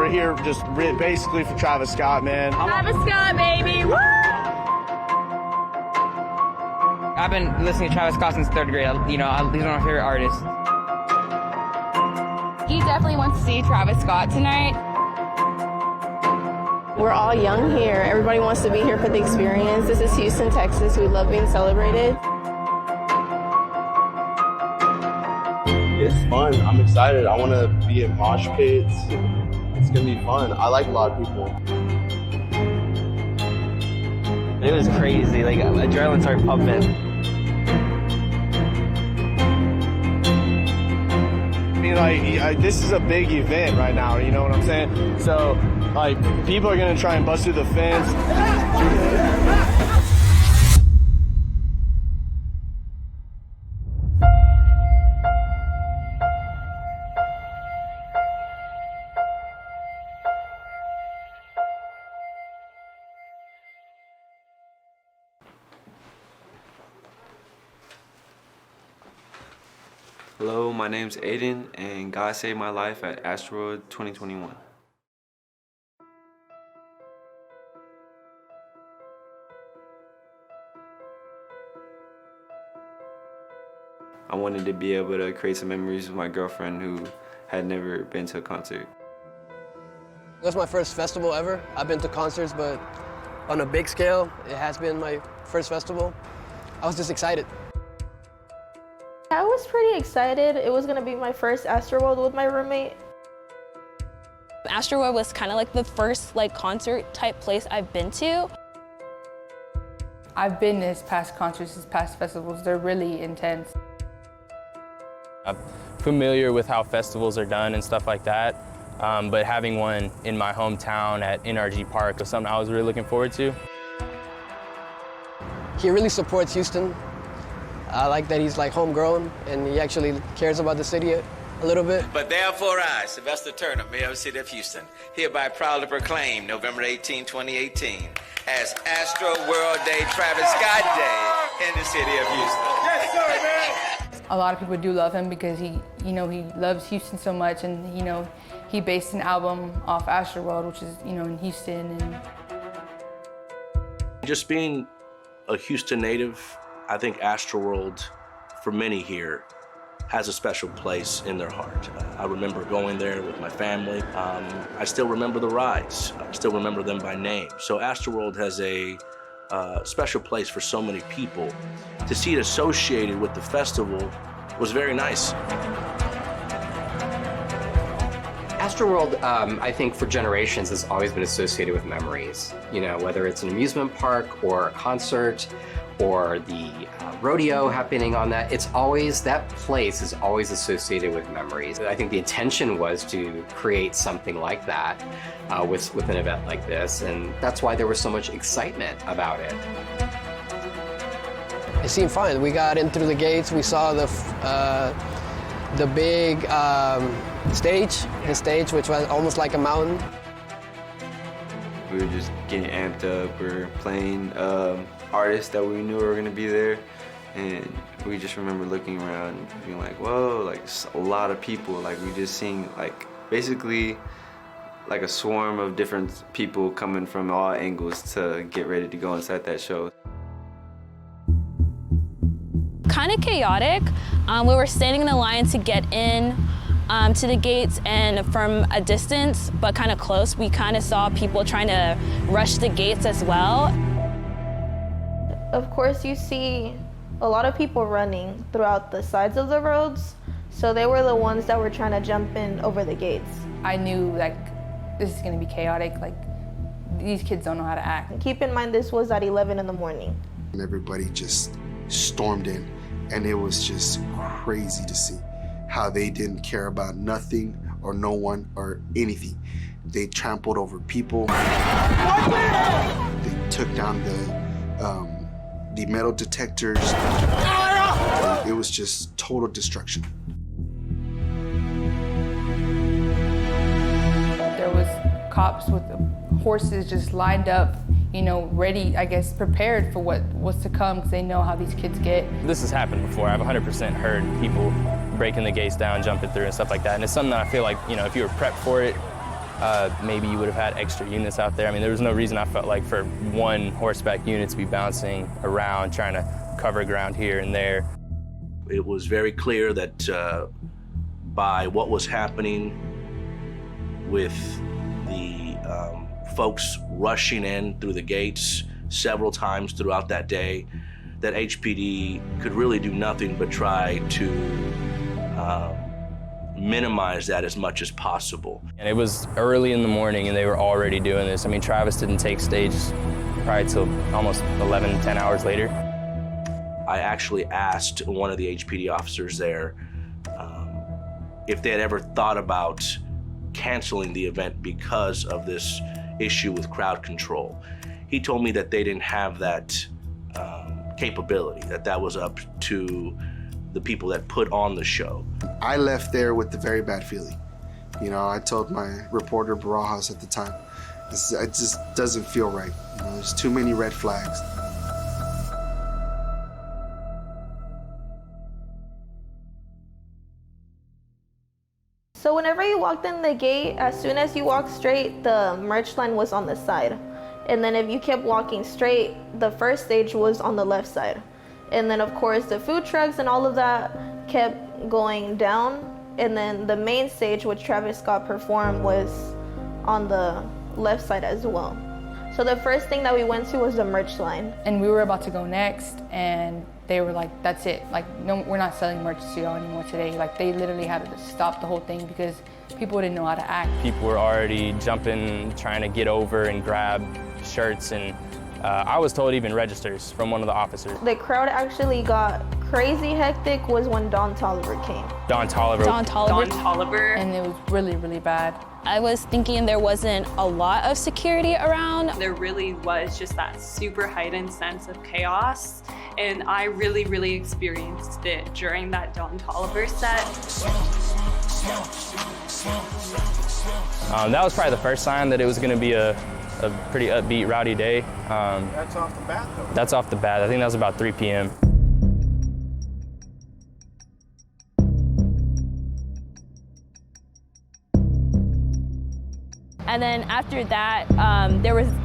We're here just basically for Travis Scott, man. Travis Scott, baby! Woo! I've been listening to Travis Scott since 3rd grade. You know, he's one of my favorite artists. He definitely wants to see Travis Scott tonight. We're all young here. Everybody wants to be here for the experience. This is Houston, Texas. We love being celebrated. It's fun. I'm excited. I want to be in mosh pits. It's going to be fun. I like a lot of people. It was crazy. Like, adrenaline started pumping. I mean, like, this is a big event right now, you know what I'm saying? So, like, people are going to try and bust through the fence. Hello, my name's Ayden, and God saved my life at Astroworld 2021. I wanted to be able to create some memories with my girlfriend who had never been to a concert. That's my first festival ever. I've been to concerts, but on a big scale, it has been my first festival. I was just excited. I was pretty excited. It was gonna be my first Astroworld with my roommate. Astroworld was kind of like the first concert type place I've been to. I've been to his past concerts, his past festivals. They're really intense. I'm familiar with how festivals are done and stuff like that, but having one in my hometown at NRG Park was something I was really looking forward to. He really supports Houston. I like that he's homegrown and he actually cares about the city a little bit. But therefore I, Sylvester Turner, Mayor of the City of Houston, hereby proudly proclaim November 18, 2018 as Astroworld Day, Travis Scott Day in the City of Houston. Yes, sir, man! A lot of people do love him because he loves Houston so much, and he based an album off Astroworld, which is in Houston. And just being a Houston native, I think Astroworld, for many here, has a special place in their heart. I remember going there with my family. I still remember the rides. I still remember them by name. So Astroworld has a special place for so many people. To see it associated with the festival was very nice. Astroworld, I think for generations has always been associated with memories. Whether it's an amusement park or a concert, or the rodeo happening on that, that place is always associated with memories. I think the intention was to create something like that with an event like this, and that's why there was so much excitement about it. It seemed fine. We got in through the gates, we saw the big stage, which was almost like a mountain. We were just getting amped up. We were playing artists that we knew were gonna be there, and we just remember looking around and being like, whoa, a lot of people. We just seeing basically a swarm of different people coming from all angles to get ready to go inside that show. Kind of chaotic. We were standing in a line to get in to the gates, and from a distance, but kind of close, we kind of saw people trying to rush the gates as well. Of course, you see a lot of people running throughout the sides of the roads, so they were the ones that were trying to jump in over the gates. I knew this is going to be chaotic. These kids don't know how to act. Keep in mind, this was at 11 in the morning. And everybody just stormed in, and it was just crazy to see how they didn't care about nothing or no one or anything. They trampled over people. They took down the metal detectors. It was just total destruction. There was cops with horses just lined up, ready, I guess, prepared for what's to come, because they know how these kids get. This has happened before. I've 100% heard people breaking the gates down, jumping through and stuff like that. And it's something that I feel like, if you were prepped for it, maybe you would have had extra units out there. I mean, there was no reason I felt like for one horseback unit to be bouncing around trying to cover ground here and there. It was very clear that by what was happening with the folks rushing in through the gates several times throughout that day, that HPD could really do nothing but try to minimize that as much as possible. And it was early in the morning and they were already doing this. I mean, Travis didn't take stage probably till almost 11, 10 hours later. I actually asked one of the HPD officers there if they had ever thought about canceling the event because of this issue with crowd control. He told me that they didn't have that capability, that was up to the people that put on the show. I left there with a very bad feeling. You know, I told my reporter Barajas at the time, it just doesn't feel right. You know, there's too many red flags. So whenever you walked in the gate, as soon as you walked straight, the merch line was on the side. And then if you kept walking straight, the first stage was on the left side. And then of course the food trucks and all of that kept going down. And then the main stage, which Travis Scott performed, was on the left side as well. So the first thing that we went to was the merch line. And we were about to go next, and they were like, that's it. Like, no, we're not selling merch to y'all anymore today. Like, they literally had to stop the whole thing because people didn't know how to act. People were already jumping, trying to get over and grab shirts, and I was told even registers from one of the officers. The crowd actually got crazy hectic was when Don Toliver came. Don Toliver. And it was really, really bad. I was thinking there wasn't a lot of security around. There really was just that super heightened sense of chaos, and I really, really experienced it during that Don Toliver set. That was probably the first sign that it was going to be a pretty upbeat, rowdy day. That's off the bat, though. That's off the bat. I think that was about 3 p.m. And then after that,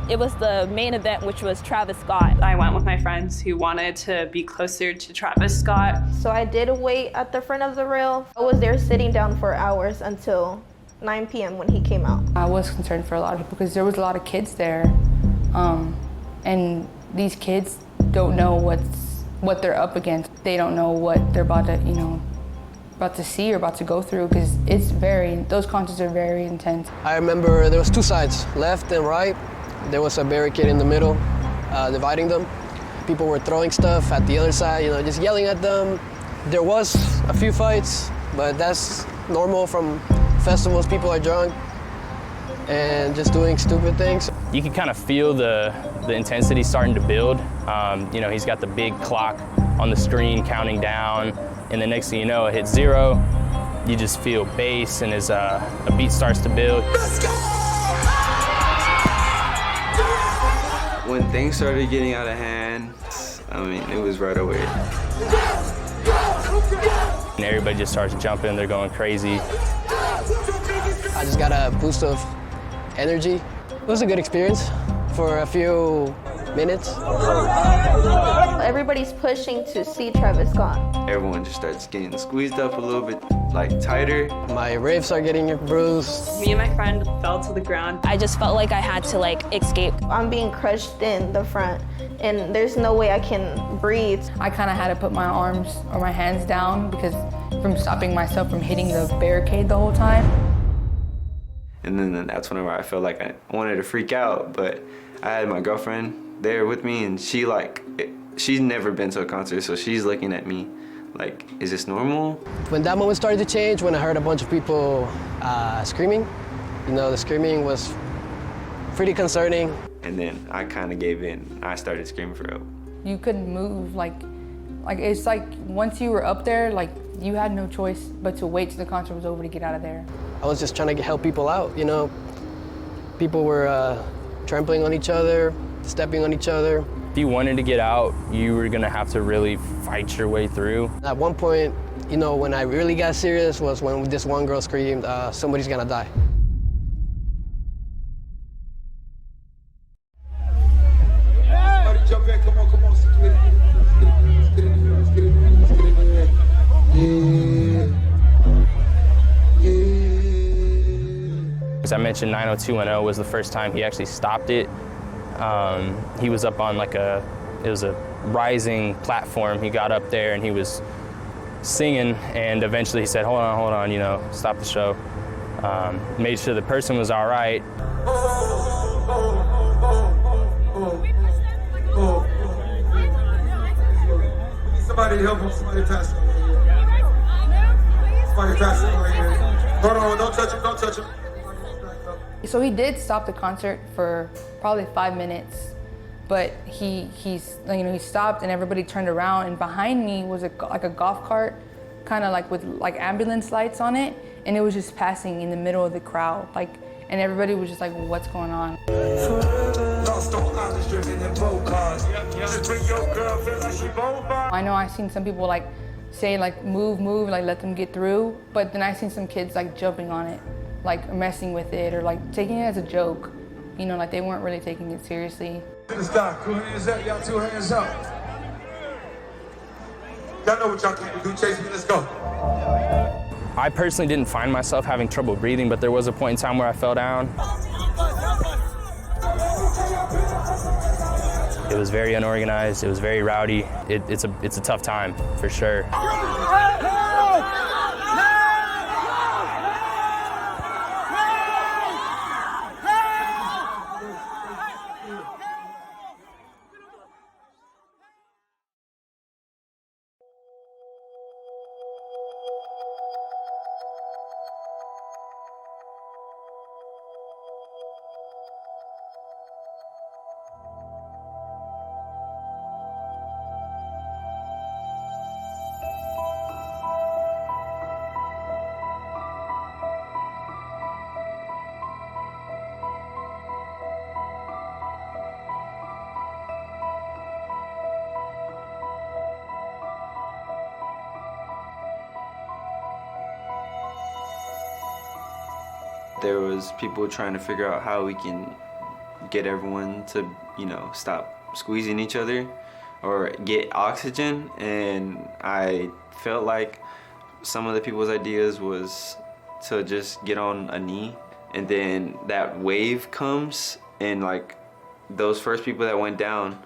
it was the main event, which was Travis Scott. I went with my friends who wanted to be closer to Travis Scott. So I did wait at the front of the rail. I was there sitting down for hours until 9 p.m. when he came out. I was concerned for a lot of people because there was a lot of kids there. And these kids don't know what they're up against. They don't know what they're about to see or about to go through, because those concerts are very intense. I remember there was two sides, left and right. There was a barricade in the middle, dividing them. People were throwing stuff at the other side, just yelling at them. There was a few fights, but that's normal from festivals. People are drunk and just doing stupid things. You can kind of feel the intensity starting to build. He's got the big clock on the screen counting down, and the next thing you know, it hits 0. You just feel bass, and as a beat starts to build. When things started getting out of hand, it was right away. And everybody just starts jumping, they're going crazy. I just got a boost of energy. It was a good experience for a few minutes. Everybody's pushing to see Travis Scott. Everyone just starts getting squeezed up a little bit, tighter. My ribs are getting bruised. Me and my friend fell to the ground. I just felt like I had to escape. I'm being crushed in the front, and there's no way I can breathe. I kind of had to put my arms or my hands down because from stopping myself from hitting the barricade the whole time. And then that's whenever I felt like I wanted to freak out, but I had my girlfriend there with me, and she's never been to a concert, so she's looking at me like, is this normal? When that moment started to change, when I heard a bunch of people screaming, the screaming was pretty concerning. And then I kind of gave in. I started screaming for help. You couldn't move, it's like once you were up there, you had no choice but to wait till the concert was over to get out of there. I was just trying to help people out, People were trampling on each other, stepping on each other. If you wanted to get out, you were gonna have to really fight your way through. At one point, when I really got serious was when this one girl screamed, somebody's gonna die. As I mentioned, 90210 was the first time he actually stopped it. He was up on it was a rising platform. He got up there and he was singing, and eventually he said, hold on, you know, stop the show. Made sure the person was all right. Somebody help him, somebody pass him. Somebody pass him right here. Hold on, don't touch him. So he did stop the concert for probably 5 minutes, but he stopped and everybody turned around, and behind me was like a golf cart, kind of like with like ambulance lights on it, and it was just passing in the middle of the crowd, and everybody was just like, what's going on? I know I seen some people like say like move, like let them get through, but then I seen some kids like jumping on it, like messing with it or like taking it as a joke, you know, like they weren't really taking it seriously. Stop, cool hands up, y'all 2 hands up. Y'all know what y'all can do, chase me, let's go. I personally didn't find myself having trouble breathing, but there was a point in time where I fell down. It was very unorganized, it was very rowdy. It's a tough time, for sure. There was people trying to figure out how we can get everyone to, you know, stop squeezing each other or get oxygen, and I felt like some of the people's ideas was to just get on a knee, and then that wave comes, and like those first people that went down,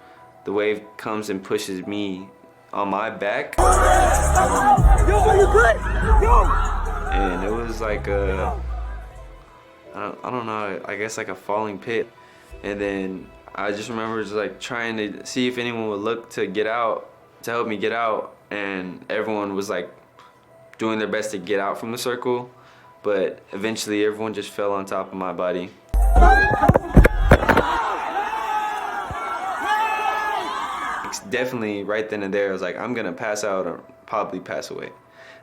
the wave comes and pushes me on my back. Yo, are you good? Yo! And it was like I don't know, I guess like a falling pit. And then I just remember just like trying to see if anyone would look to get out, to help me get out. And everyone was like doing their best to get out from the circle. But eventually everyone just fell on top of my body. It's definitely right then and there, I was like, I'm gonna pass out or probably pass away.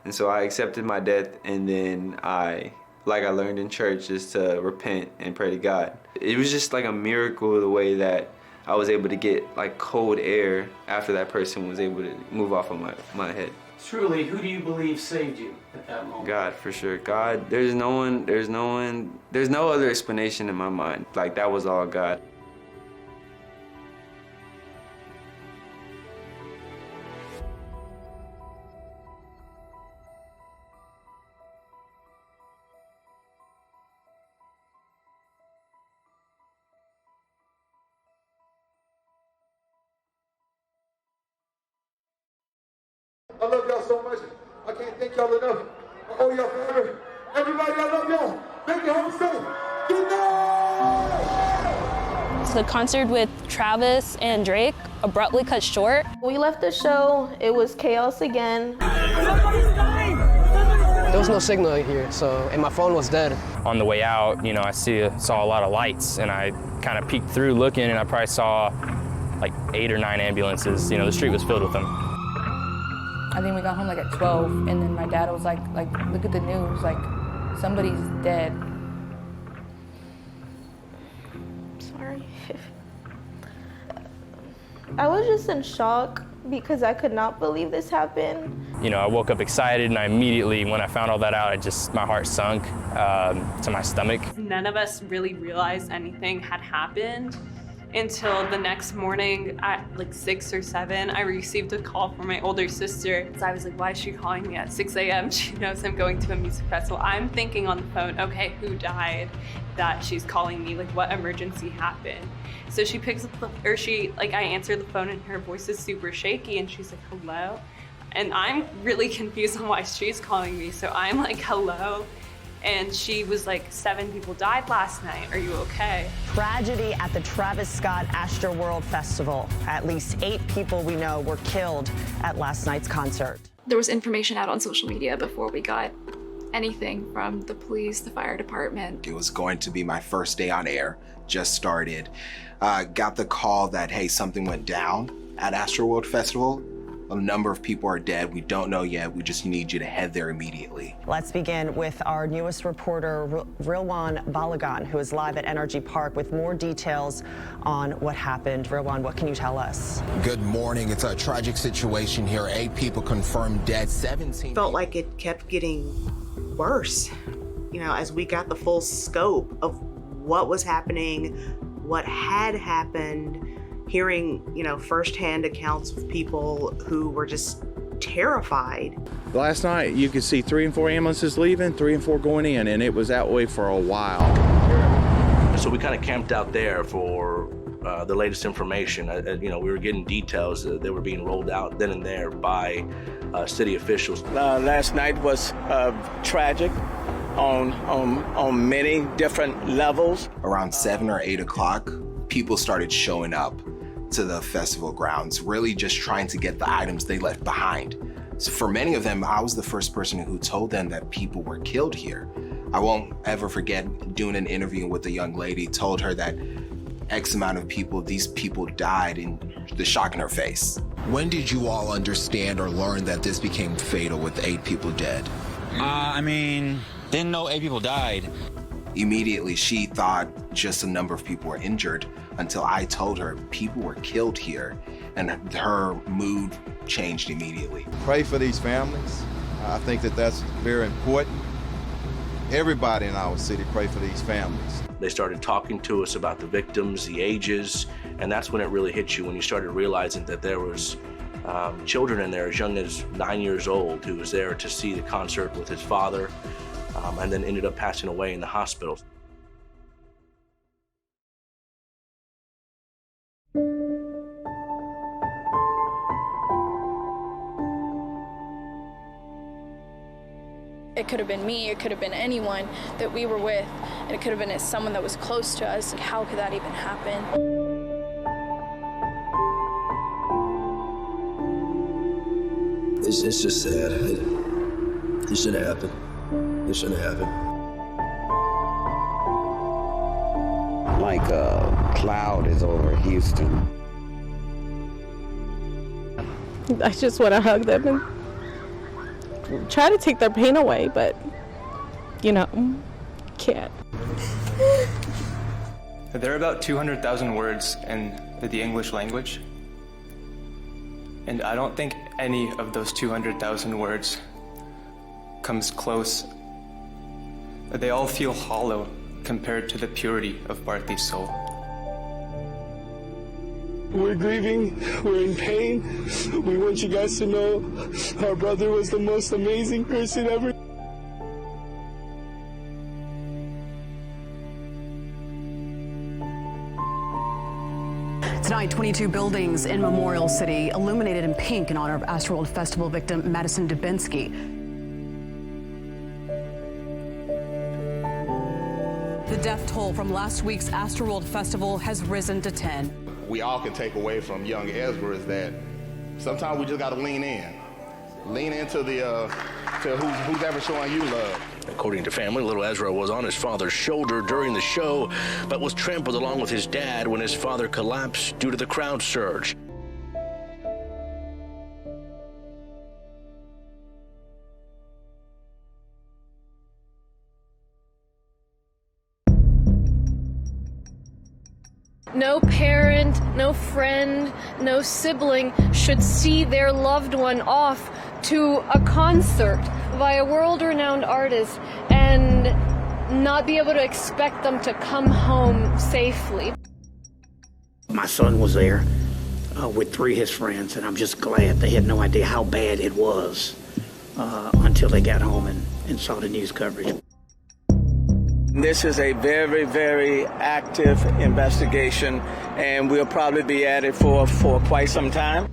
And so I accepted my death, and then like I learned in church, is to repent and pray to God. It was just like a miracle the way that I was able to get like cold air after that person was able to move off of my head. Truly, who do you believe saved you at that moment? God, for sure. God, there's no other explanation in my mind. Like, that was all God. I love y'all so much. I can't thank y'all enough. I owe y'all forever. Everybody, I love y'all. Make it home safe. Good night! The concert with Travis and Drake abruptly cut short. We left the show, it was chaos again. There was no signal here, and my phone was dead. On the way out, you know, I saw a lot of lights, and I kind of peeked through looking, and I probably saw like 8 or 9 ambulances. You know, the street was filled with them. I think we got home like at 12, and then my dad was like, look at the news, like somebody's dead. Sorry. I was just in shock because I could not believe this happened. You know, I woke up excited, and I immediately, when I found all that out, my heart sunk to my stomach. None of us really realized anything had happened. until the next morning at like 6 or 7. I received a call from my older sister. So I was like, why is she calling me at 6 a.m.? She knows I'm going to a music festival. I'm thinking on the phone, okay, who died that she's calling me? Like, what emergency happened? So she picks up I answer the phone and her voice is super shaky and she's like, hello? And I'm really confused on why she's calling me. So I'm like, hello? And she was like, 7 people died last night. Are you okay? Tragedy at the Travis Scott Astroworld Festival. At least 8 people we know were killed at last night's concert. There was information out on social media before we got anything from the police, the fire department. It was going to be my first day on air, just started. Got the call that, hey, something went down at Astroworld Festival. A number of people are dead. We don't know yet. We just need you to head there immediately. Let's begin with our newest reporter, Rilwan Balagan, who is live at Energy Park with more details on what happened. Rilwan, what can you tell us? Good morning. It's a tragic situation here. 8 people confirmed dead, 17. Felt like it kept getting worse, you know, as we got the full scope of what was happening, what had happened. Hearing, you know, firsthand accounts of people who were just terrified. Last night, you could see 3 and 4 ambulances leaving, 3 and 4 going in, and it was that way for a while. So we kind of camped out there for the latest information. You know, we were getting details that were being rolled out then and there by city officials. Last night was tragic on many different levels. Around 7 or 8 o'clock, people started showing up to the festival grounds, really just trying to get the items they left behind. So for many of them, I was the first person who told them that people were killed here. I won't ever forget doing an interview with a young lady, told her that X amount of people, these people died, and the shock in her face. When did you all understand or learn that this became fatal with 8 people dead? I mean, didn't know 8 people died. Immediately, she thought just a number of people were injured until I told her people were killed here, and her mood changed immediately. Pray for these families. I think that that's very important. Everybody in our city pray for these families. They started talking to us about the victims, the ages, and that's when it really hit you, when you started realizing that there was children in there as young as 9 years old who was there to see the concert with his father, and then ended up passing away in the hospital. It could have been me, it could have been anyone that we were with, and it could have been someone that was close to us. How could that even happen? It's just sad. It shouldn't happen. It shouldn't happen. Like a cloud is over Houston. I just want to hug them and try to take their pain away, but, you know, can't. There are about 200,000 words in the English language, and I don't think any of those 200,000 words comes close. They all feel hollow compared to the purity of Barthy's soul. We're grieving, we're in pain. We want you guys to know our brother was the most amazing person ever. Tonight, 22 buildings in Memorial City illuminated in pink in honor of Astroworld Festival victim Madison Dubinsky. The death toll from last week's Astroworld Festival has risen to 10. We all can take away from young Ezra is that sometimes we just got to lean in. Lean into the to who's ever showing you love. According to family, little Ezra was on his father's shoulder during the show, but was trampled along with his dad when his father collapsed due to the crowd surge. No parent, no friend, no sibling should see their loved one off to a concert by a world-renowned artist and not be able to expect them to come home safely. My son was there with 3 of his friends, and I'm just glad they had no idea how bad it was until they got home and saw the news coverage. This is a very, very active investigation, and we'll probably be at it for quite some time.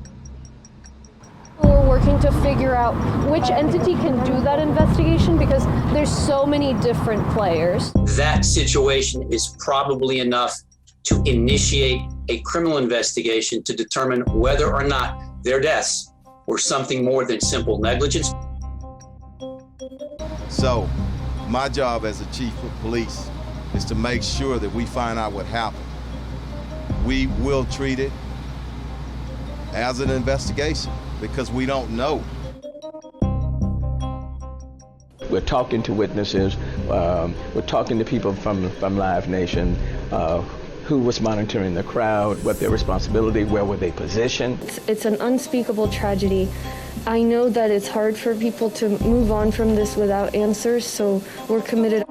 We're working to figure out which entity can do that investigation because there's so many different players. That situation is probably enough to initiate a criminal investigation to determine whether or not their deaths were something more than simple negligence. So, my job as a chief of police is to make sure that we find out what happened. We will treat it as an investigation because we don't know. We're talking to witnesses, we're talking to people from Live Nation, who was monitoring the crowd, what their responsibility, where were they positioned. It's an unspeakable tragedy. I know that it's hard for people to move on from this without answers, so we're committed.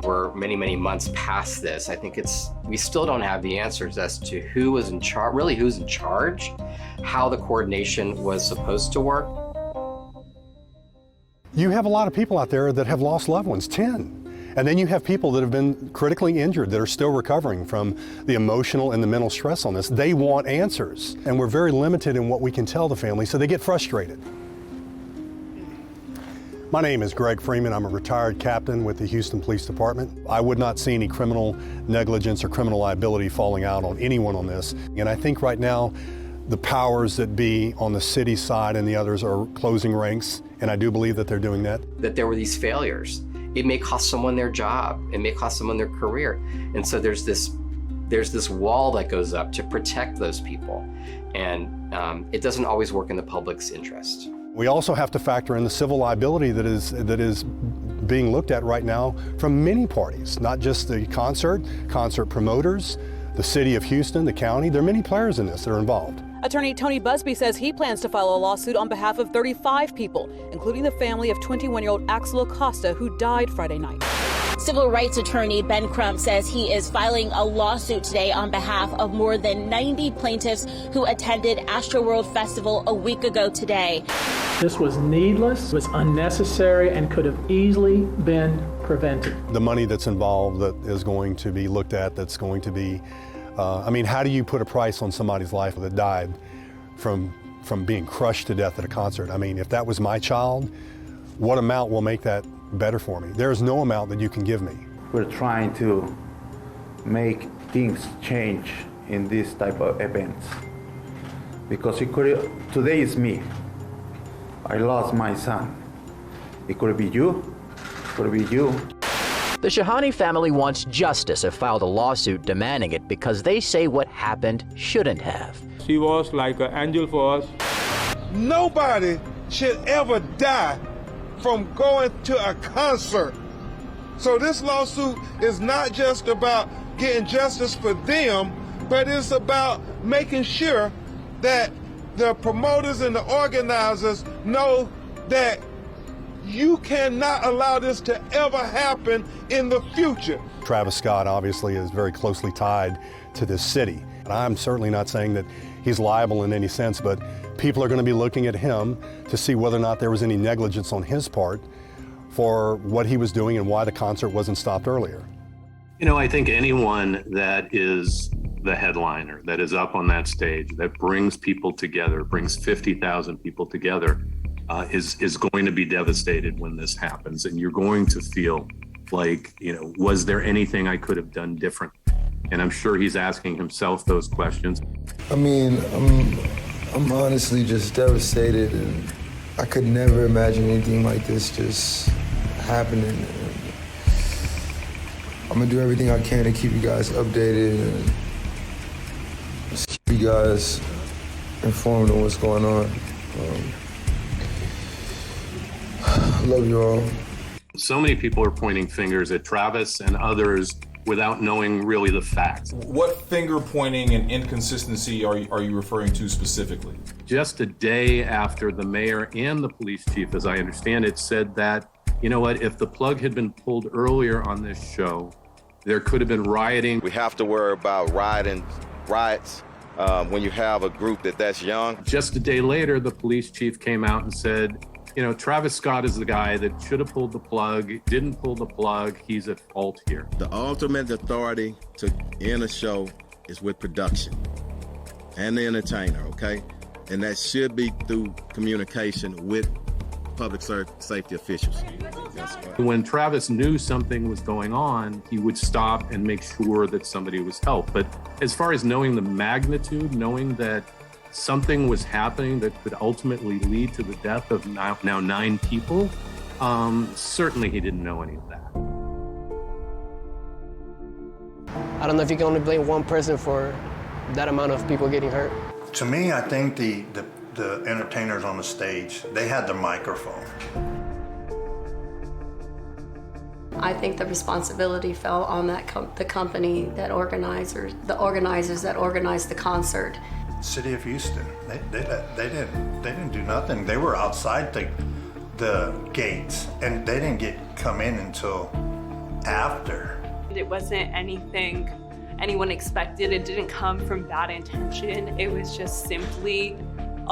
We're many, many months past this. I think we still don't have the answers as to who was in charge, really who's in charge, how the coordination was supposed to work. You have a lot of people out there that have lost loved ones, 10. And then you have people that have been critically injured that are still recovering from the emotional and the mental stress on this. They want answers, and we're very limited in what we can tell the family, so they get frustrated. My name is Greg Freeman. I'm a retired captain with the Houston Police Department. I would not see any criminal negligence or criminal liability falling out on anyone on this. And I think right now, the powers that be on the city side and the others are closing ranks, and I do believe that they're doing that. That there were these failures. It may cost someone their job. It may cost someone their career. And so there's this wall that goes up to protect those people. And it doesn't always work in the public's interest. We also have to factor in the civil liability that is being looked at right now from many parties, not just the concert promoters, the city of Houston, the county. There are many players in this that are involved. Attorney Tony Busby says he plans to file a lawsuit on behalf of 35 people, including the family of 21-year-old Axel Acosta, who died Friday night. Civil rights attorney Ben Crump says he is filing a lawsuit today on behalf of more than 90 plaintiffs who attended Astroworld Festival a week ago today. This was needless, was unnecessary, and could have easily been prevented. The money that's involved that is going to be looked at, that's going to be how do you put a price on somebody's life that died from being crushed to death at a concert? I mean, if that was my child, what amount will make that better for me? There is no amount that you can give me. We're trying to make things change in this type of events. Because today is me. I lost my son. It could be you, it could be you. The Shahani family wants justice, have filed a lawsuit demanding it because they say what happened shouldn't have. She was like an angel for us. Nobody should ever die from going to a concert. So this lawsuit is not just about getting justice for them, but it's about making sure that the promoters and the organizers know that you cannot allow this to ever happen in the future. Travis Scott obviously is very closely tied to this city. And I'm certainly not saying that he's liable in any sense, but people are going to be looking at him to see whether or not there was any negligence on his part for what he was doing and why the concert wasn't stopped earlier. You know, I think anyone that is the headliner, that is up on that stage, that brings people together, brings 50,000 people together, is going to be devastated when this happens. And you're going to feel like, was there anything I could have done different? And I'm sure he's asking himself those questions. I mean, I'm honestly just devastated, and I could never imagine anything like this just happening. I'm gonna do everything I can to keep you guys updated and just keep you guys informed on what's going on. I love you all. So many people are pointing fingers at Travis and others without knowing really the facts. What finger pointing and inconsistency are you referring to specifically? Just a day after the mayor and the police chief, as I understand it, said that, you know what, if the plug had been pulled earlier on this show, there could have been rioting. We have to worry about rioting riots when you have a group that's young. Just a day later, the police chief came out and said, you know, Travis Scott is the guy that should have pulled the plug, didn't pull the plug, he's at fault here. The ultimate authority to end a show is with production and the entertainer, okay? And that should be through communication with public safety officials. When Travis knew something was going on, he would stop and make sure that somebody was helped. But as far as knowing the magnitude, knowing that something was happening that could ultimately lead to the death of now 9 people, certainly he didn't know any of that. I don't know if you can only blame one person for that amount of people getting hurt. To me, I think the entertainers on the stage, they had the microphone. I think the responsibility fell on the company that organizers that organized the concert. City of Houston, they didn't do nothing. They were outside the gates, and they didn't come in until after. It wasn't anything anyone expected. It didn't come from bad intention. It was just simply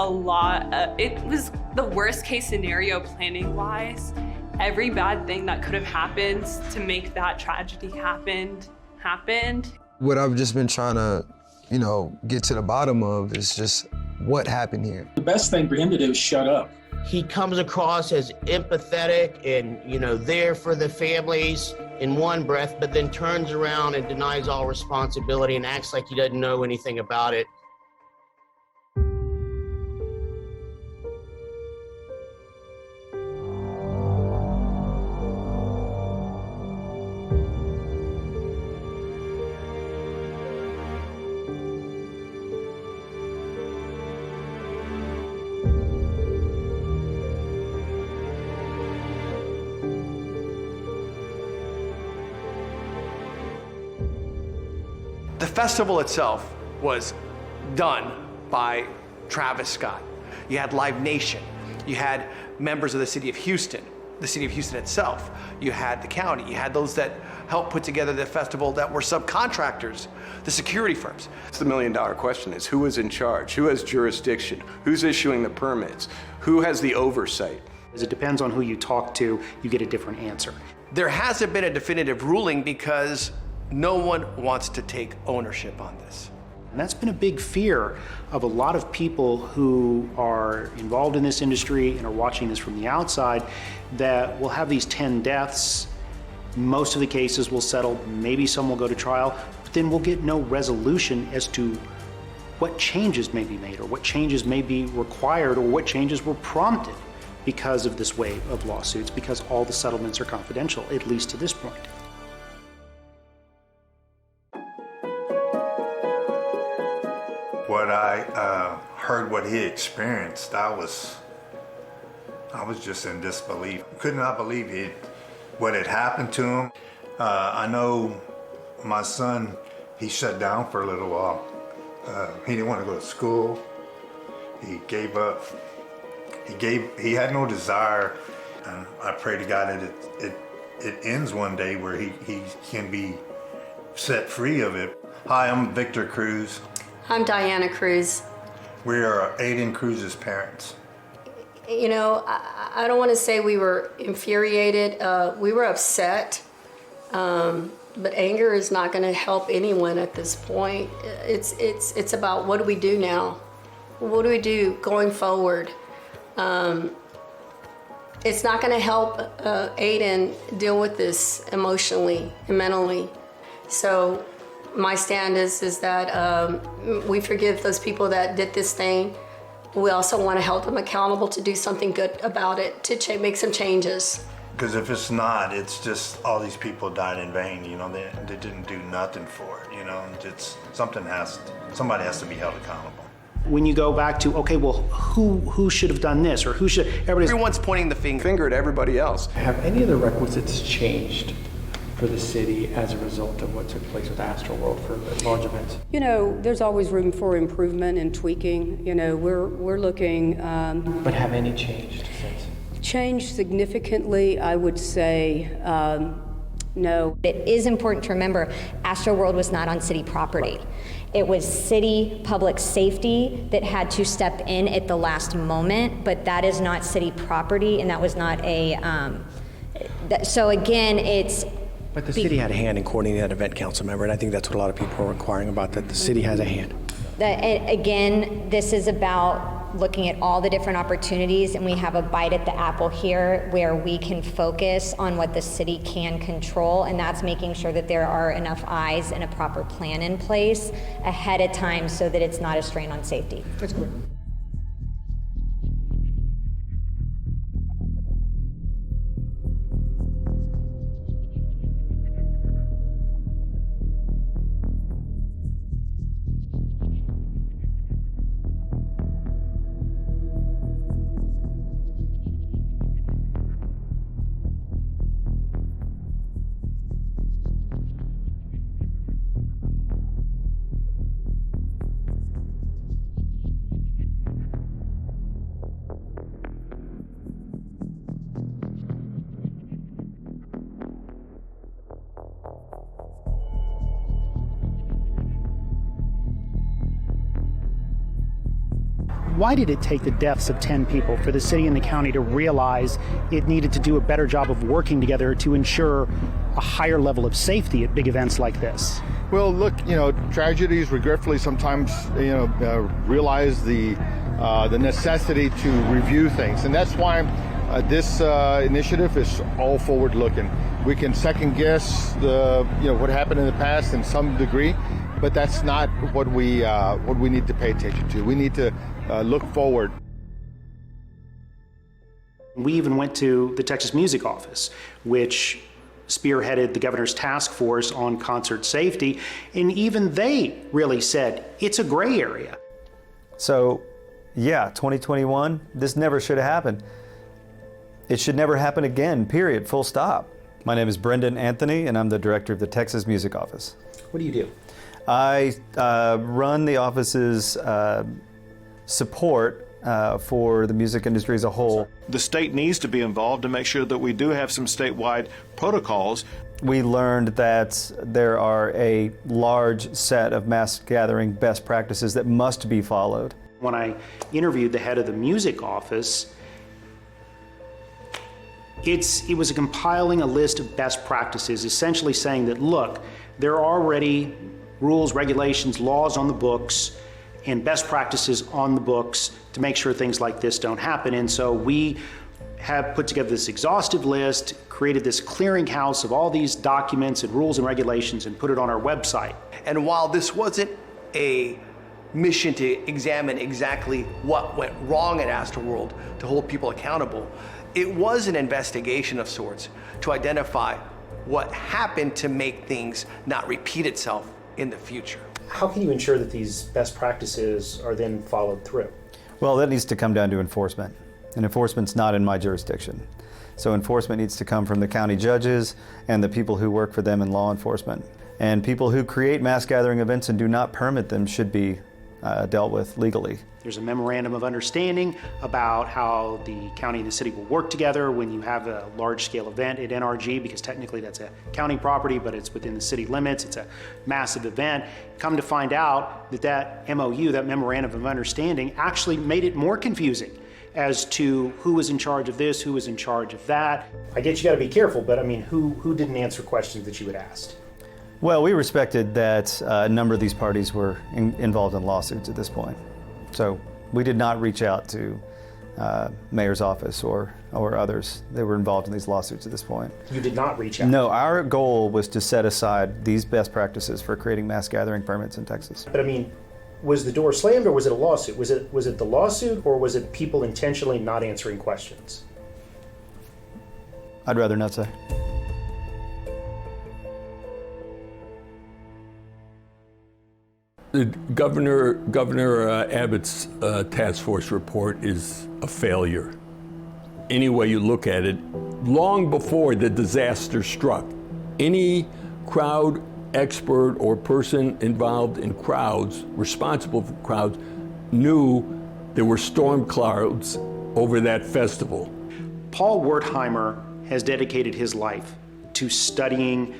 it was the worst case scenario planning wise. Every bad thing that could have happened to make that tragedy happened. What I've just been trying to, get to the bottom of is just what happened here. The best thing for him to do is shut up. He comes across as empathetic and, there for the families in one breath, but then turns around and denies all responsibility and acts like he doesn't know anything about it. The festival itself was done by Travis Scott. You had Live Nation. You had members of the city of Houston, the city of Houston itself. You had the county. You had those that helped put together the festival that were subcontractors, the security firms. The $1 million question is who is in charge? Who has jurisdiction? Who's issuing the permits? Who has the oversight? It depends on who you talk to, you get a different answer. There hasn't been a definitive ruling because no one wants to take ownership on this. And that's been a big fear of a lot of people who are involved in this industry and are watching this from the outside, that we'll have these 10 deaths. Most of the cases will settle, maybe some will go to trial, but then we'll get no resolution as to what changes may be made or what changes may be required or what changes were prompted because of this wave of lawsuits, because all the settlements are confidential, at least to this point. What I heard, what he experienced, I was just in disbelief. Could not believe what had happened to him. I know my son, he shut down for a little while. He didn't want to go to school. He gave up. He had no desire. And I pray to God that it ends one day where he can be set free of it. Hi, I'm Victor Cruz. I'm Diana Cruz. We are Ayden Cruz's parents. I don't want to say we were infuriated. We were upset, but anger is not going to help anyone at this point. It's about what do we do now? What do we do going forward? It's not going to help Ayden deal with this emotionally and mentally. So my stand is that we forgive those people that did this thing. We also want to help them accountable to do something good about it, to make some changes. Because if it's not, it's just all these people died in vain. They didn't do nothing for it. It's somebody has to be held accountable. When you go back to, okay, well, who should have done this, or who should, everyone's pointing the finger at everybody else. Have any of the requisites changed for the city as a result of what took place with Astroworld for large events? There's always room for improvement and tweaking. We're looking. But have any changed since? Changed significantly, I would say. No. It is important to remember Astroworld was not on city property. It was city public safety that had to step in at the last moment, but that is not city property, and that was not a, so again, it's. But the city had a hand in coordinating that event, council member, and I think that's what a lot of people are inquiring about, that the city has a hand. Again, this is about looking at all the different opportunities, and we have a bite at the apple here where we can focus on what the city can control, and that's making sure that there are enough eyes and a proper plan in place ahead of time so that it's not a strain on safety. That's correct. Why did it take the deaths of 10 people for the city and the county to realize it needed to do a better job of working together to ensure a higher level of safety at big events like this? Well, look, tragedies regretfully sometimes, realize the necessity to review things. And that's why this initiative is all forward-looking. We can second guess what happened in the past in some degree, but that's not what we need to pay attention to. We need to look forward. We even went to the Texas Music Office, which spearheaded the governor's task force on concert safety, and even they really said it's a gray area. So, yeah, 2021, this never should have happened. It should never happen again, period, full stop. My name is Brendan Anthony, and I'm the director of the Texas Music Office. What do you do? I run the office's support for the music industry as a whole. The state needs to be involved to make sure that we do have some statewide protocols. We learned that there are a large set of mass gathering best practices that must be followed. When I interviewed the head of the music office, it was compiling a list of best practices, essentially saying that, look, there are already rules, regulations, laws on the books, and best practices on the books to make sure things like this don't happen. And so we have put together this exhaustive list, created this clearinghouse of all these documents and rules and regulations, and put it on our website. And while this wasn't a mission to examine exactly what went wrong at Astroworld to hold people accountable, it was an investigation of sorts to identify what happened to make things not repeat itself in the future. How can you ensure that these best practices are then followed through? Well, that needs to come down to enforcement, and enforcement's not in my jurisdiction. So enforcement needs to come from the county judges and the people who work for them in law enforcement. And people who create mass gathering events and do not permit them should be dealt with legally. There's a memorandum of understanding about how the county and the city will work together when you have a large-scale event at NRG, because technically that's a county property, but it's within the city limits. It's a massive event. Come to find out that MOU, that memorandum of understanding, actually made it more confusing as to who was in charge of this, who was in charge of that. I guess you got to be careful, but I mean, who didn't answer questions that you had asked? Well, we respected that a number of these parties were involved in lawsuits at this point. So we did not reach out to mayor's office or others that were involved in these lawsuits at this point. You did not reach out? No, our goal was to set aside these best practices for creating mass gathering permits in Texas. But I mean, was the door slammed or was it a lawsuit? Was it the lawsuit or was it people intentionally not answering questions? I'd rather not say. Governor Abbott's task force report is a failure. Any way you look at it, long before the disaster struck, any crowd expert or person involved in crowds, responsible for crowds, knew there were storm clouds over that festival. Paul Wertheimer has dedicated his life to studying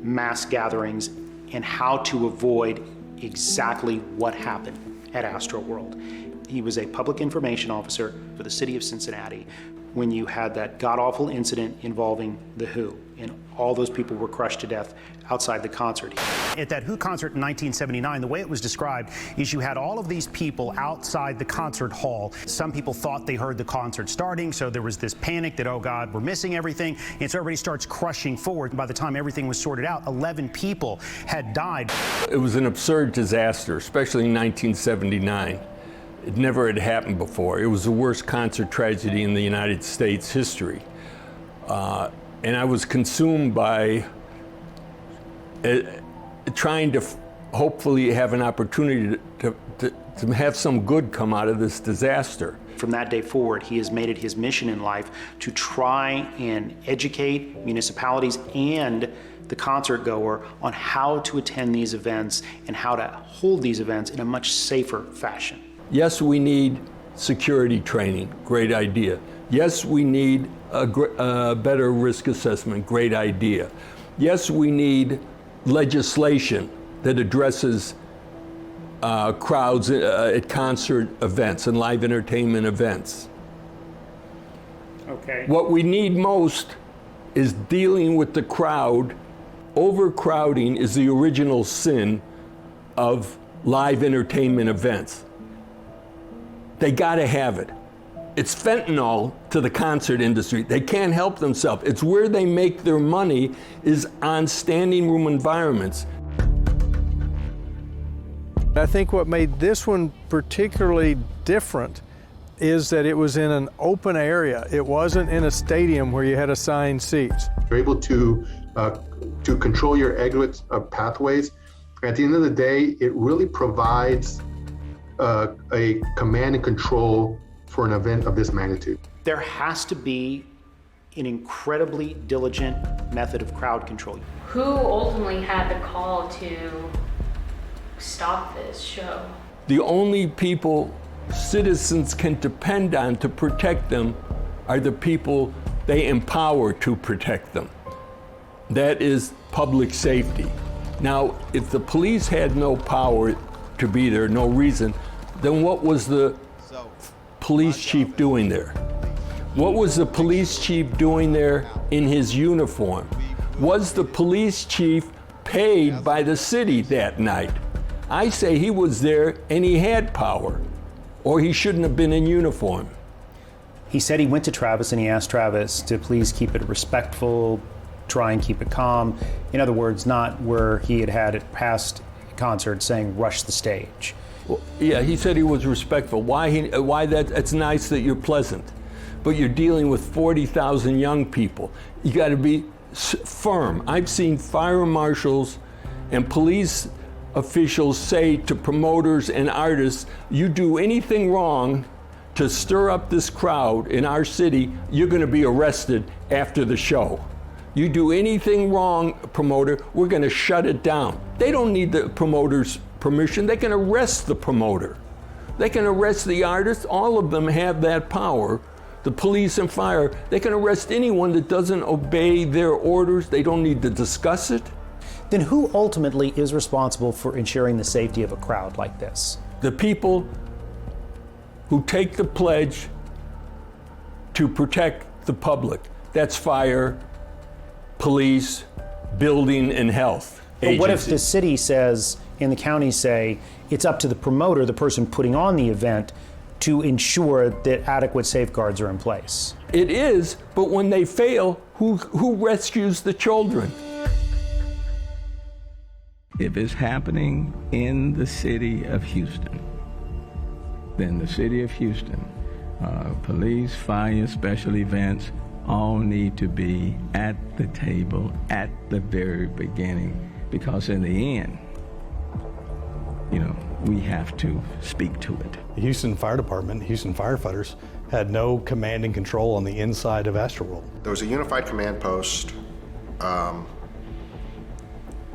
mass gatherings and how to avoid exactly what happened at Astroworld. He was a public information officer for the city of Cincinnati when you had that god-awful incident involving The Who, and all those people were crushed to death outside the concert. At that Who concert in 1979, the way it was described is you had all of these people outside the concert hall. Some people thought they heard the concert starting, so there was this panic that, oh God, we're missing everything, and so everybody starts crushing forward. By the time everything was sorted out, 11 people had died. It was an absurd disaster, especially in 1979. It never had happened before. It was the worst concert tragedy in the United States history. And I was consumed by trying to hopefully have an opportunity to have some good come out of this disaster. From that day forward, he has made it his mission in life to try and educate municipalities and the concert goer on how to attend these events and how to hold these events in a much safer fashion. Yes, we need security training, great idea. Yes, we need a better risk assessment, great idea. Yes, we need legislation that addresses crowds at concert events and live entertainment events. Okay. What we need most is dealing with the crowd. Overcrowding is the original sin of live entertainment events. They gotta have it. It's fentanyl to the concert industry. They can't help themselves. It's where they make their money is on standing room environments. I think what made this one particularly different is that it was in an open area. It wasn't in a stadium where you had assigned seats. You're able to control your exit pathways. At the end of the day, it really provides a command and control for an event of this magnitude. There has to be an incredibly diligent method of crowd control. Who ultimately had the call to stop this show? The only people citizens can depend on to protect them are the people they empower to protect them. That is public safety. Now, if the police had no power to be there, no reason, then what was the police chief doing there? What was the police chief doing there in his uniform? Was the police chief paid by the city that night? I say he was there and he had power, or he shouldn't have been in uniform. He said he went to Travis and he asked Travis to please keep it respectful, try and keep it calm. In other words, not where he had at past concerts saying rush the stage. Well, yeah, he said he was respectful. Why that? It's nice that you're pleasant, but you're dealing with 40,000 young people. You got to be firm. I've seen fire marshals and police officials say to promoters and artists, you do anything wrong to stir up this crowd in our city, you're going to be arrested after the show. You do anything wrong, promoter, we're going to shut it down. They don't need the promoter's permission. They can arrest the promoter. They can arrest the artist. All of them have that power. The police and fire, they can arrest anyone that doesn't obey their orders. They don't need to discuss it. Then who ultimately is responsible for ensuring the safety of a crowd like this? The people who take the pledge to protect the public. That's fire, police, building, and health But what if agencies. the city says and the county say it's up to the promoter, the person putting on the event, to ensure that adequate safeguards are in place? It is, but when they fail, who rescues the children? If it's happening in the city of Houston, then the city of Houston, police, fire, special events, all need to be at the table at the very beginning, because in the end, we have to speak to it. The Houston Fire Department, Houston firefighters, had no command and control on the inside of Astroworld. There was a unified command post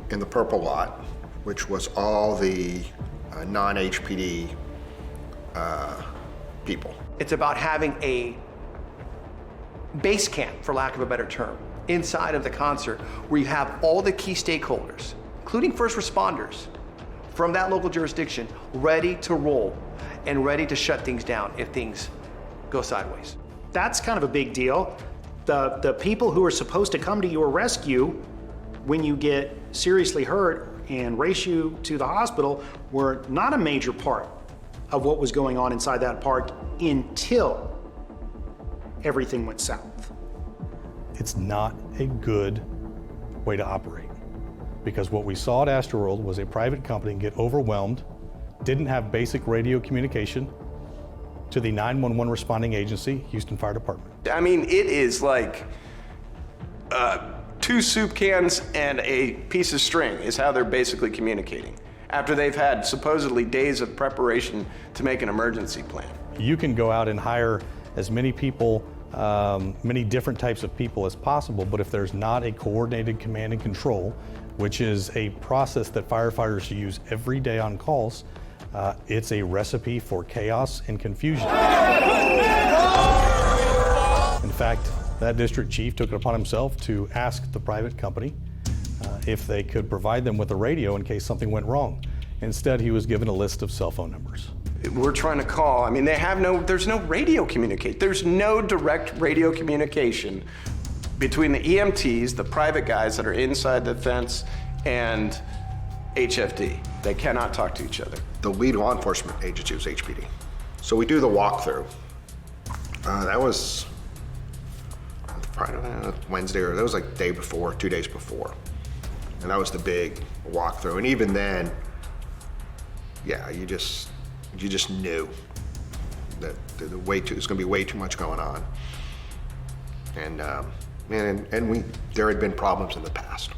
in the purple lot, which was all the non-HPD people. It's about having a base camp, for lack of a better term, inside of the concert where you have all the key stakeholders, including first responders, from that local jurisdiction ready to roll and ready to shut things down if things go sideways. That's kind of a big deal. The people who are supposed to come to your rescue when you get seriously hurt and race you to the hospital were not a major part of what was going on inside that park until everything went south. It's not a good way to operate, because what we saw at Astroworld was a private company get overwhelmed, didn't have basic radio communication to the 911 responding agency, Houston Fire Department. I mean, it is like 2 soup cans and a piece of string is how they're basically communicating after they've had supposedly days of preparation to make an emergency plan. You can go out and hire as many people, many different types of people as possible, but if there's not a coordinated command and control, which is a process that firefighters use every day on calls, it's a recipe for chaos and confusion. In fact, that district chief took it upon himself to ask the private company if they could provide them with a radio in case something went wrong. Instead, he was given a list of cell phone numbers. We're trying to call. I mean, there's no radio communicate. There's no direct radio communication between the EMTs, the private guys that are inside the fence, and HFD. They cannot talk to each other. The lead law enforcement agency was HPD. So we do the walkthrough. That was Friday, Wednesday, or that was like day before, 2 days before. And that was the big walkthrough. And even then, yeah, you just knew that there's going to be way too much going on. And there had been problems in the past.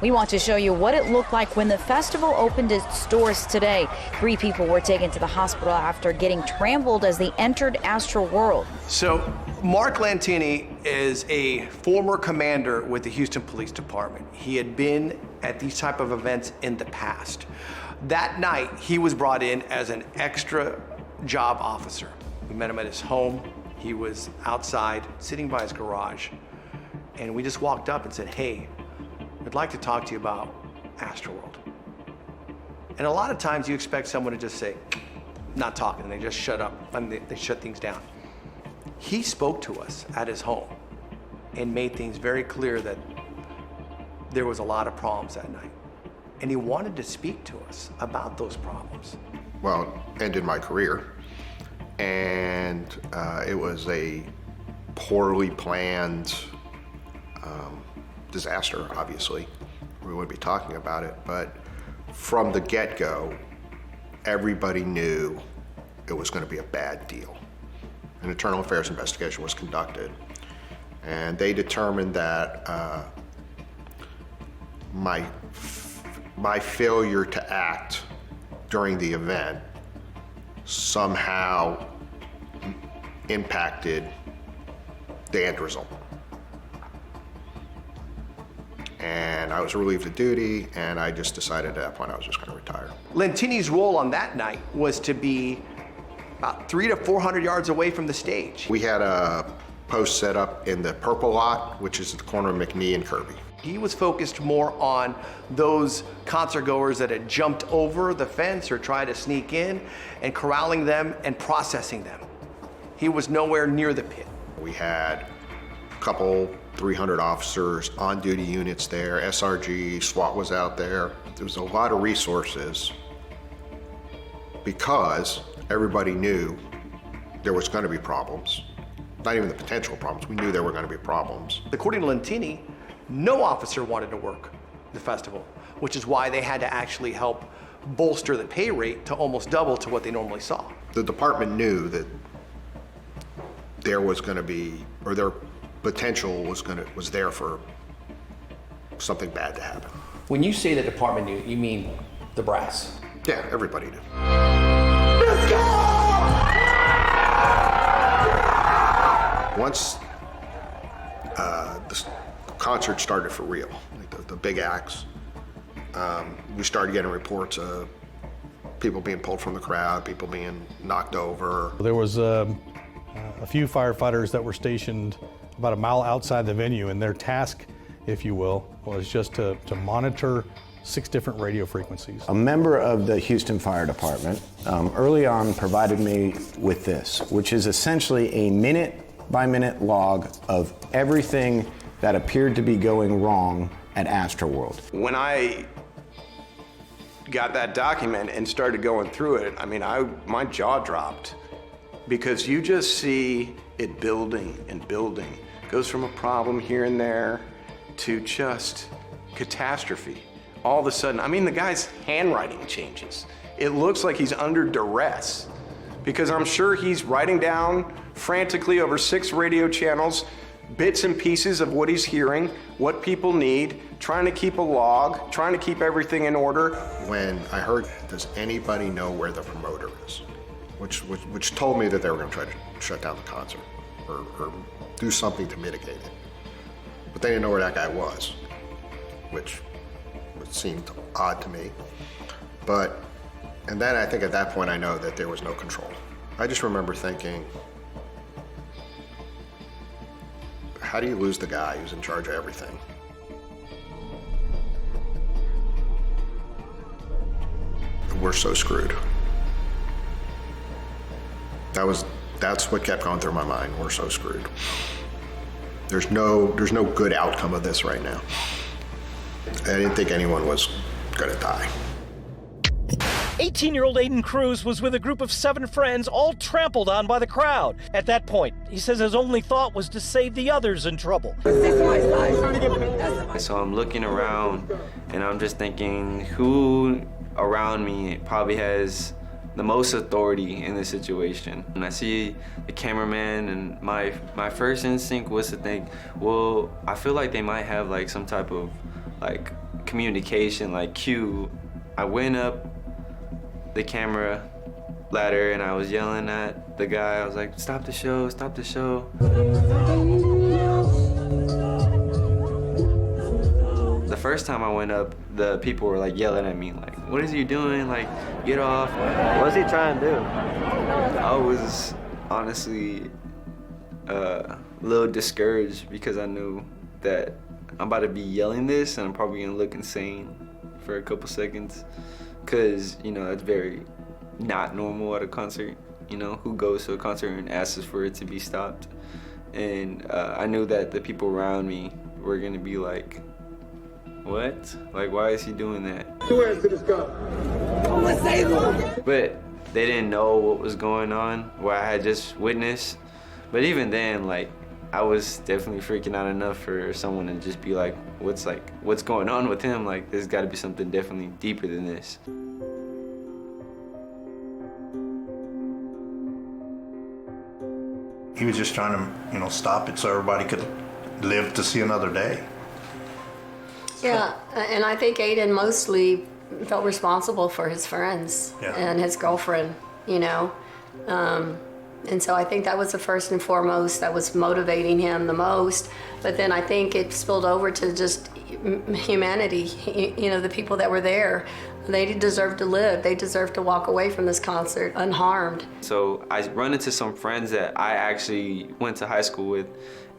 We want to show you what it looked like when the festival opened its doors today. 3 people were taken to the hospital after getting trampled as they entered Astroworld. So Mark Lantini is a former commander with the Houston Police Department. He had been at these type of events in the past. That night, he was brought in as an extra job officer. We met him at his home. He was outside, sitting by his garage. And we just walked up and said, hey, I'd like to talk to you about Astroworld. And a lot of times you expect someone to just say, not talking, and they just shut up, and they shut things down. He spoke to us at his home and made things very clear that there was a lot of problems that night. And he wanted to speak to us about those problems. Well, ended my career, and it was a poorly planned disaster, obviously. We wouldn't be talking about it, but from the get-go, everybody knew it was going to be a bad deal. An internal affairs investigation was conducted, and they determined that my failure to act during the event somehow impacted the end result. And I was relieved of duty, and I just decided at that point I was just going to retire. Lantini's role on that night was to be about 300 to 400 yards away from the stage. We had a post set up in the purple lot, which is at the corner of McNee and Kirby. He was focused more on those concert goers that had jumped over the fence or tried to sneak in, and corralling them and processing them. He was nowhere near the pit. We had a couple 300 officers, on-duty units there, SRG, SWAT was out there. There was a lot of resources because everybody knew there was going to be problems. Not even the potential problems, we knew there were going to be problems. According to Lantini, no officer wanted to work the festival, which is why they had to actually help bolster the pay rate to almost double to what they normally saw. The department knew that there was going to be, or their potential was there for something bad to happen. When you say the department knew, you mean the brass? Yeah, everybody knew. Once the concert started for real, like the big acts, we started getting reports of people being pulled from the crowd, people being knocked over. There was a few firefighters that were stationed about a mile outside the venue, and their task, if you will, was just to monitor 6 different radio frequencies. A member of the Houston Fire Department early on provided me with this, which is essentially a minute-by-minute log of everything that appeared to be going wrong at Astroworld. When I got that document and started going through it, I mean, my jaw dropped, because you just see it building and building. It goes from a problem here and there to just catastrophe. All of a sudden, I mean, the guy's handwriting changes. It looks like he's under duress, because I'm sure he's writing down frantically over 6 radio channels, bits and pieces of what he's hearing, what people need, trying to keep a log, trying to keep everything in order. When I heard, does anybody know where the promoter is? Which told me that they were going to try to shut down the concert or do something to mitigate it. But they didn't know where that guy was, which seemed odd to me. And then I think at that point I know that there was no control. I just remember thinking, how do you lose the guy who's in charge of everything? We're so screwed. That's what kept going through my mind. We're so screwed. There's no good outcome of this right now. I didn't think anyone was gonna die. 18-year-old Ayden Cruz was with a group of 7 friends, all trampled on by the crowd. At that point, he says his only thought was to save the others in trouble. So I'm looking around and I'm just thinking, who around me probably has the most authority in this situation? And I see the cameraman, and my first instinct was to think, well, I feel like they might have like some type of like communication, like cue. I went up the camera ladder and I was yelling at the guy. I was like, stop the show, stop the show. The first time I went up, the people were like yelling at me, like, what is he doing? Like, get off. What was he trying to do? I was honestly a little discouraged, because I knew that I'm about to be yelling this and I'm probably gonna look insane for a couple seconds. Because, you know, that's very not normal at a concert. You know, who goes to a concert and asks for it to be stopped? And I knew that the people around me were gonna be like, what? Like, why is he doing that? Who has this gun? But they didn't know what was going on, what I had just witnessed. But even then, like, I was definitely freaking out enough for someone to just be like, what's going on with him? Like, there's gotta be something definitely deeper than this. He was just trying to, you know, stop it so everybody could live to see another day. Yeah, and I think Ayden mostly felt responsible for his friends and his girlfriend, you know. And so I think that was the first and foremost that was motivating him the most. But then I think it spilled over to just humanity, you know, the people that were there. They deserve to live. They deserve to walk away from this concert unharmed. So I run into some friends that I actually went to high school with,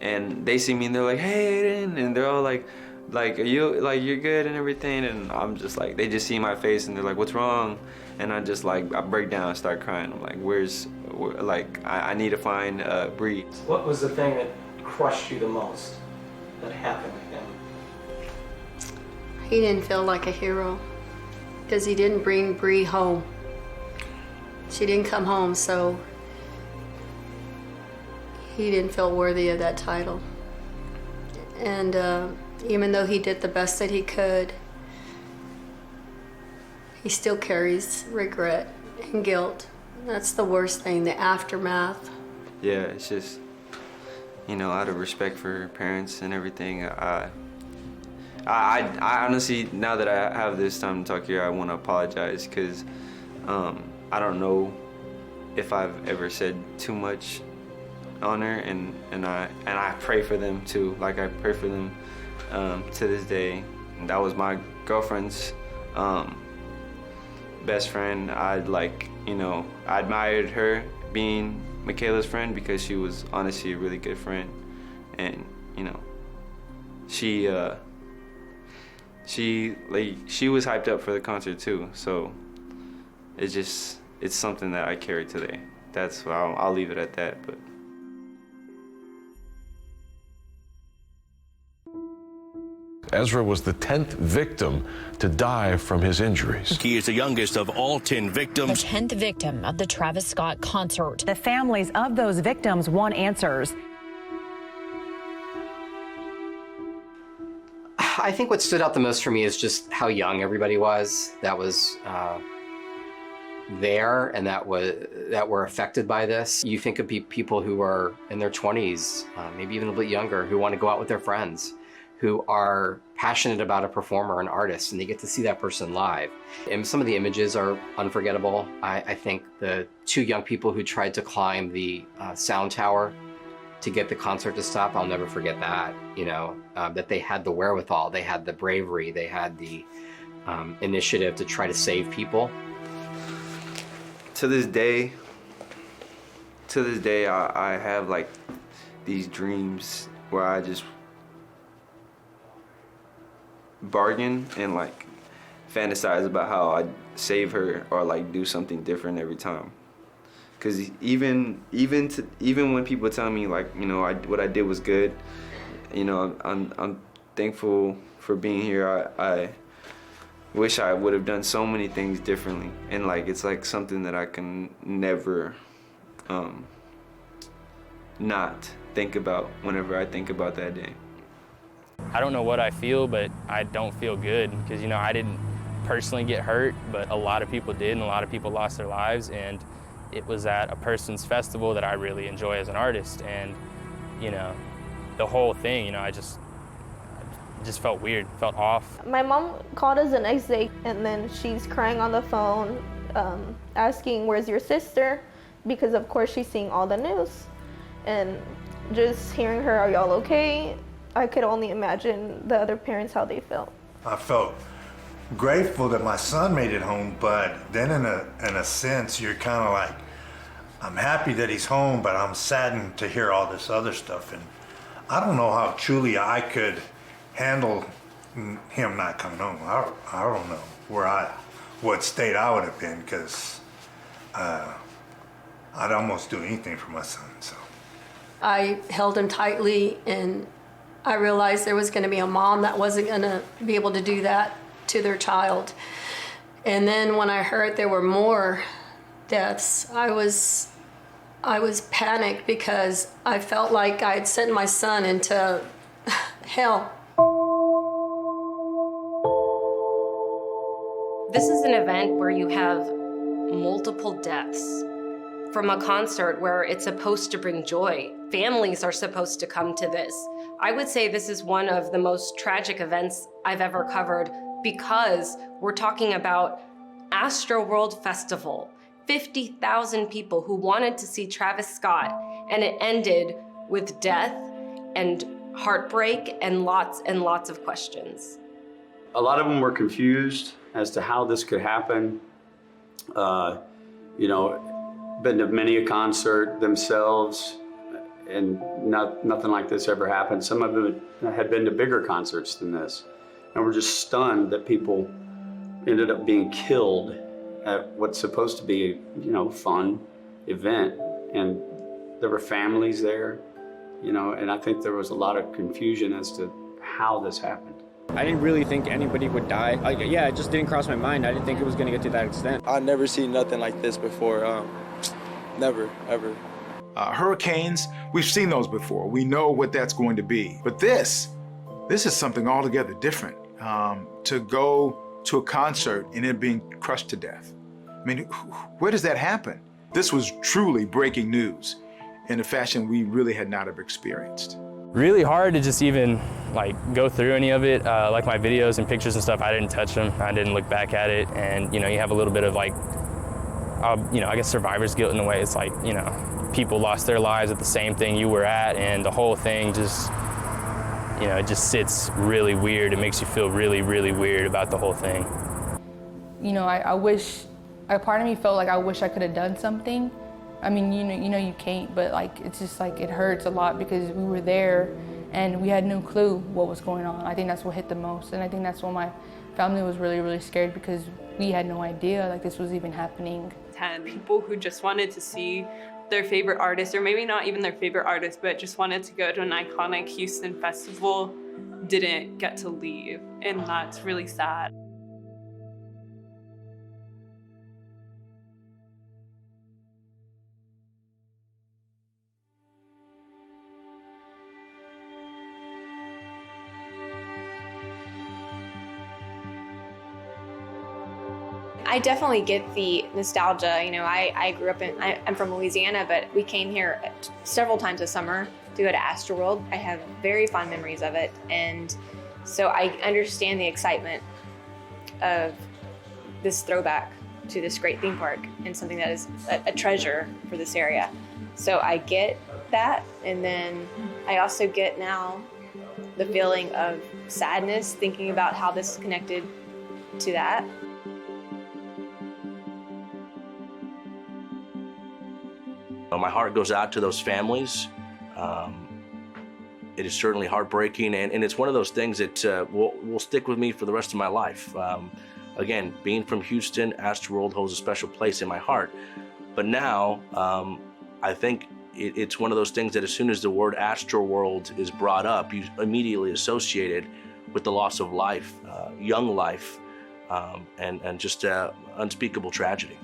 and they see me and they're like, hey, Ayden, and they're all like, are you, like, you're good and everything? And I'm just like, they just see my face and they're like, what's wrong? And I just like, I break down and start crying. I'm like, I need to find Bree. What was the thing that crushed you the most that happened to him? He didn't feel like a hero because he didn't bring Bree home. She didn't come home, so he didn't feel worthy of that title. And even though he did the best that he could, he still carries regret and guilt. That's the worst thing, the aftermath. Yeah, it's just, you know, out of respect for parents and everything, I honestly, now that I have this time to talk here, I want to apologize, because I don't know if I've ever said too much on her, and I pray for them too. Like, I pray for them to this day. And that was my girlfriend's best friend. I admired her being Michaela's friend, because she was honestly a really good friend. And, you know, she she was hyped up for the concert too. So it's something that I carry today. That's why I'll leave it at that. But Ezra was the 10th victim to die from his injuries. He is the youngest of all 10 victims. The 10th victim of the Travis Scott concert. The families of those victims want answers. I think what stood out the most for me is just how young everybody was that was there and that were affected by this. You think of people who are in their 20s, maybe even a little bit younger, who want to go out with their friends, who are passionate about a performer, an artist, and they get to see that person live. And some of the images are unforgettable. I think the two young people who tried to climb the sound tower to get the concert to stop, I'll never forget that, that they had the wherewithal, they had the bravery, they had the initiative to try to save people. to this day, I have like these dreams where I just bargain and like fantasize about how I save her or like do something different every time. Cause even when people tell me like, what I did was good, I'm thankful for being here. I wish I would have done so many things differently, and like it's like something that I can never not think about whenever I think about that day. I don't know what I feel, but I don't feel good because I didn't personally get hurt, but a lot of people did, and a lot of people lost their lives, and it was at a person's festival that I really enjoy as an artist, and the whole thing, I just felt weird, felt off. My mom called us the next day, and then she's crying on the phone, asking, "Where's your sister?" Because of course she's seeing all the news, and just hearing her, "Are y'all okay?" I could only imagine the other parents how they felt. I felt grateful that my son made it home, but then in a sense you're kind of like, I'm happy that he's home, but I'm saddened to hear all this other stuff, and I don't know how truly I could handle him not coming home. I don't know what state I would have been, because I'd almost do anything for my son. So I held him tightly, and I realized there was going to be a mom that wasn't going to be able to do that to their child. And then when I heard there were more deaths, I was panicked because I felt like I had sent my son into hell. This is an event where you have multiple deaths from a concert where it's supposed to bring joy. Families are supposed to come to this. I would say this is one of the most tragic events I've ever covered, because we're talking about Astroworld Festival, 50,000 people who wanted to see Travis Scott, and it ended with death and heartbreak and lots of questions. A lot of them were confused as to how this could happen. Been to many a concert themselves, and nothing like this ever happened. Some of them had been to bigger concerts than this, and were just stunned that people ended up being killed at what's supposed to be a fun event. And there were families there, and I think there was a lot of confusion as to how this happened. I didn't really think anybody would die. It just didn't cross my mind. I didn't think it was gonna get to that extent. I've never seen nothing like this before. Never, ever. Hurricanes, we've seen those before. We know what that's going to be. But this is something altogether different. To go to a concert and it being crushed to death. I mean, where does that happen? This was truly breaking news in a fashion we really had not ever experienced. Really hard to just even go through any of it. Like my videos and pictures and stuff, I didn't touch them. I didn't look back at it. And you have a little bit of I guess survivor's guilt in a way. It's like, people lost their lives at the same thing you were at, and the whole thing just, it just sits really weird. It makes you feel really, really weird about the whole thing. I wish, a part of me felt like I wish I could have done something. I mean, you can't, but it's just it hurts a lot because we were there and we had no clue what was going on. I think that's what hit the most, and I think that's why my family was really, really scared, because we had no idea like this was even happening. 10 people who just wanted to see their favorite artist, or maybe not even their favorite artist, but just wanted to go to an iconic Houston festival, didn't get to leave, and that's really sad. I definitely get the nostalgia. You know, I grew up I'm from Louisiana, but we came here several times this summer to go to Astroworld. I have very fond memories of it, and so I understand the excitement of this throwback to this great theme park and something that is a treasure for this area. So I get that, and then I also get now the feeling of sadness thinking about how this is connected to that. My heart goes out to those families. It is certainly heartbreaking, and it's one of those things that will stick with me for the rest of my life. Again, being from Houston, Astroworld holds a special place in my heart. But now, I think it's one of those things that as soon as the word Astroworld is brought up, you immediately associate it with the loss of life, young life, and just unspeakable tragedy.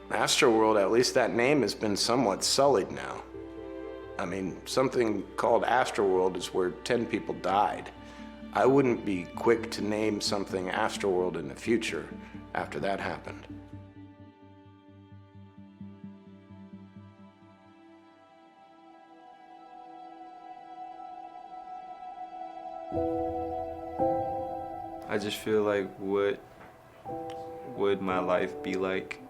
Astroworld, at least that name has been somewhat sullied now. I mean, something called Astroworld is where 10 people died. I wouldn't be quick to name something Astroworld in the future after that happened. I just feel like, what would my life be like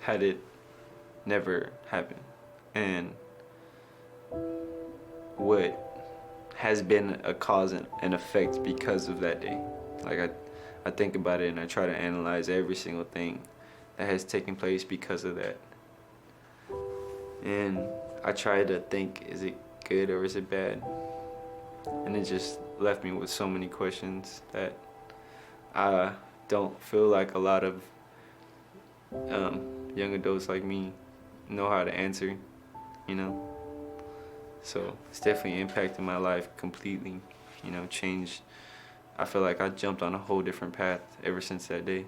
had it never happened? And what has been a cause and effect because of that day? Like, I think about it and I try to analyze every single thing that has taken place because of that. And I try to think, is it good or is it bad? And it just left me with so many questions that I don't feel like a lot of young adults like me know how to answer, you know? So it's definitely impacted my life completely, you know, changed. I feel like I jumped on a whole different path ever since that day.